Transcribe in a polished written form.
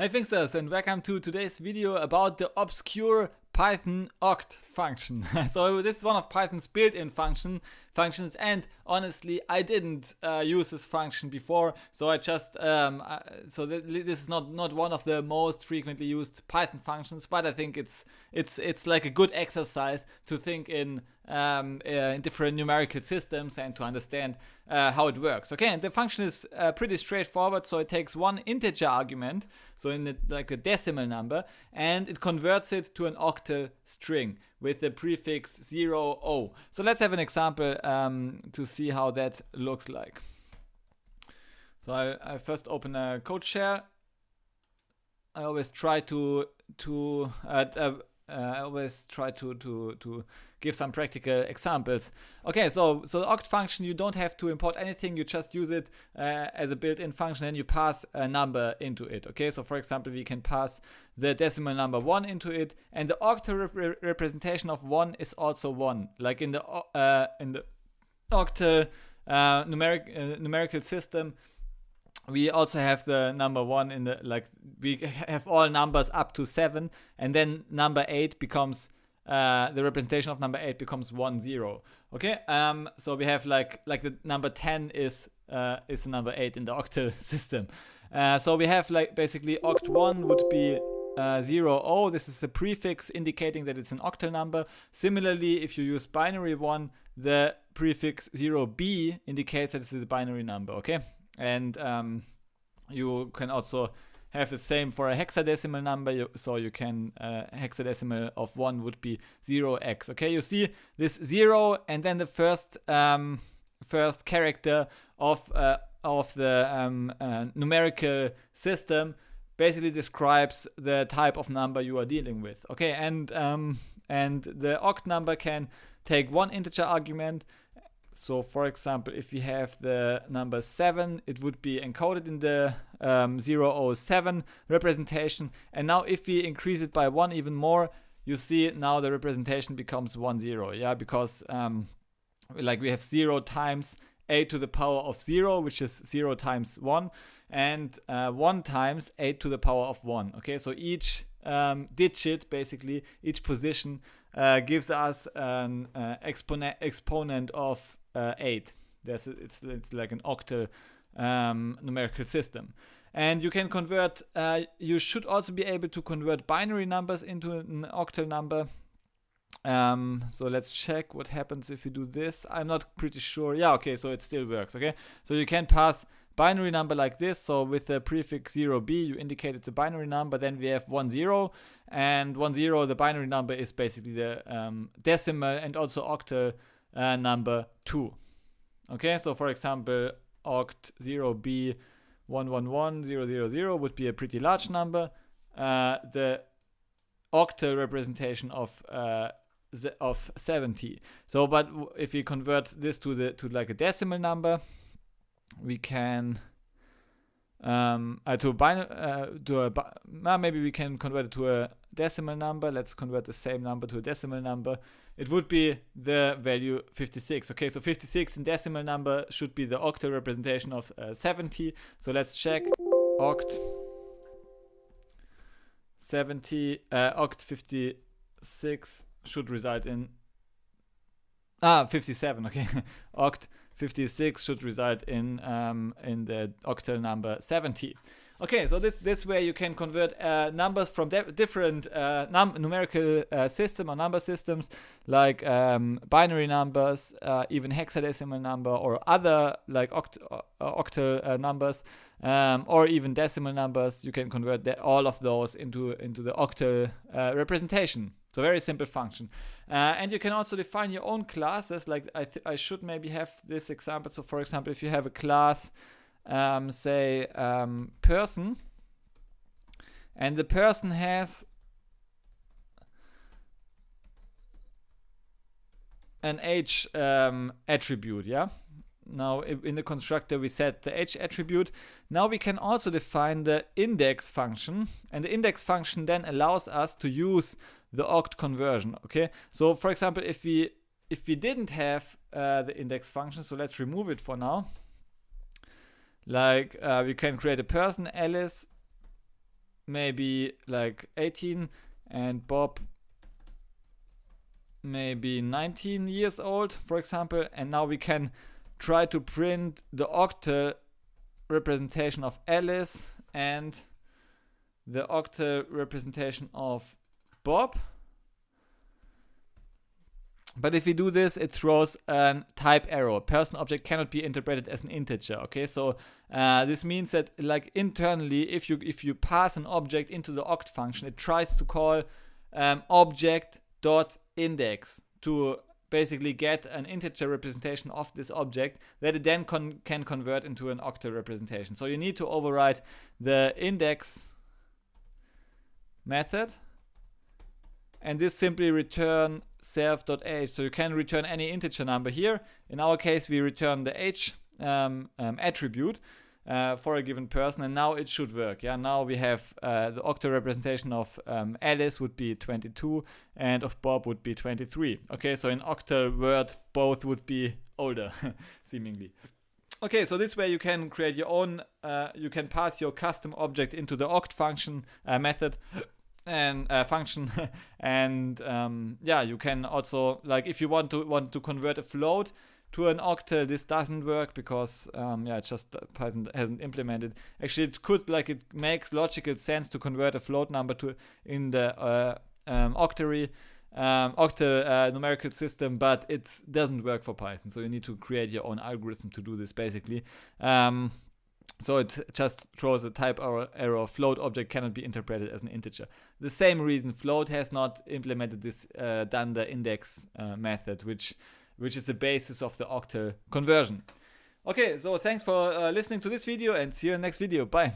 Hey Finxters, and welcome to today's video about the obscure Python oct function. So this is one of Python's built-in functions, and honestly I didn't use this function before, so I just this is not one of the most frequently used Python functions, but I think it's like a good exercise to think in different numerical systems and to understand how it works. Okay, and the function is pretty straightforward. So it takes one integer argument, so like a decimal number, and it converts it to an octal string with the prefix 0, 0. So let's have an example to see how that looks like. So I first open a code share. I always try to give some practical examples. Okay, so the oct function, you don't have to import anything, you just use it as a built-in function and you pass a number into it. Okay, so for example, we can pass the decimal number 1 into it, and the octal representation of 1 is also 1. Like in the octal numerical system, we also have the number 1 in the, like, we have all numbers up to 7, and then number 8 becomes the representation of number 8 becomes 1, 0. Okay, so we have like the number 10 is the number 8 in the octal system. So we have like basically oct1 would be 0, 0. This is the prefix indicating that it's an octal number. Similarly, if you use binary 1, the prefix 0b indicates that this is a binary number. Okay, and you can also have the same for a hexadecimal number, so you can hexadecimal of 1 would be 0x. Okay, you see this 0 and then the first character of the numerical system basically describes the type of number you are dealing with. Okay, and the oct number can take one integer argument. So for example, if we have the number 7, it would be encoded in the 007 representation. And now if we increase it by 1 even more, you see now the representation becomes 10. Yeah, because like we have 0 times a to the power of 0, which is 0 times 1, and 1 times a to the power of 1. Okay, so each digit, basically each position, gives us an exponent of 8. It's like an octal numerical system. And you can convert, you should also be able to convert binary numbers into an octal number. So let's check what happens if you do this. I'm not pretty sure. Yeah, okay, so it still works. Okay, so you can pass binary number like this. So with the prefix 0b, you indicate it's a binary number. Then we have 10, and 10, the binary number, is basically the decimal and also octal number 2. Okay, so for example, oct 0b 111000 would be a pretty large number. The octal representation of 70. So, but if we convert this to like a decimal number, we can maybe we can convert it to a decimal number. Let's convert the same number to a decimal number. It would be the value 56. Okay, so 56 in decimal number should be the octal representation of 70. So let's check. Oct 70, oct 56 should result in 57. Okay, oct 56 should result in the octal number 70. Okay, so this way you can convert numbers from different numerical system or number systems, like binary numbers, even hexadecimal number, or other like octal numbers, or even decimal numbers. You can convert all of those into the octal representation. So very simple function. And you can also define your own classes. Like I should maybe have this example. So for example, if you have a class, say person, and the person has an age attribute. Yeah, now in the constructor we set the age attribute. Now we can also define the index function, and the index function then allows us to use the oct conversion. Okay, so for example, if we didn't have the index function, so let's remove it for now. Like we can create a person, Alice, maybe like 18 and Bob maybe 19 years old, for example, and now we can try to print the octal representation of Alice and the octal representation of Bob. But if we do this, it throws a type error. Person object cannot be interpreted as an integer. Okay, so this means that like internally, if you pass an object into the oct function, it tries to call object.index to basically get an integer representation of this object that it then can convert into an octal representation. So you need to override the index method, and this simply return self.age. So you can return any integer number here. In our case, we return the age attribute for a given person, and now it should work. Yeah, now we have the octal representation of Alice would be 22 and of Bob would be 23. Okay, so in octal word both would be older seemingly. Okay, so this way you can create your own, you can pass your custom object into the oct function method and function and yeah, you can also, like, if you want to convert a float to an octal, this doesn't work because yeah, it's just Python hasn't implemented. Actually, it could, like, it makes logical sense to convert a float number to in the octal numerical system, but it doesn't work for Python. So you need to create your own algorithm to do this basically. So it just throws a type error. Float object cannot be interpreted as an integer. The same reason float has not implemented this dunder index method, which is the basis of the octal conversion. Okay, so thanks for listening to this video and see you in the next video. Bye.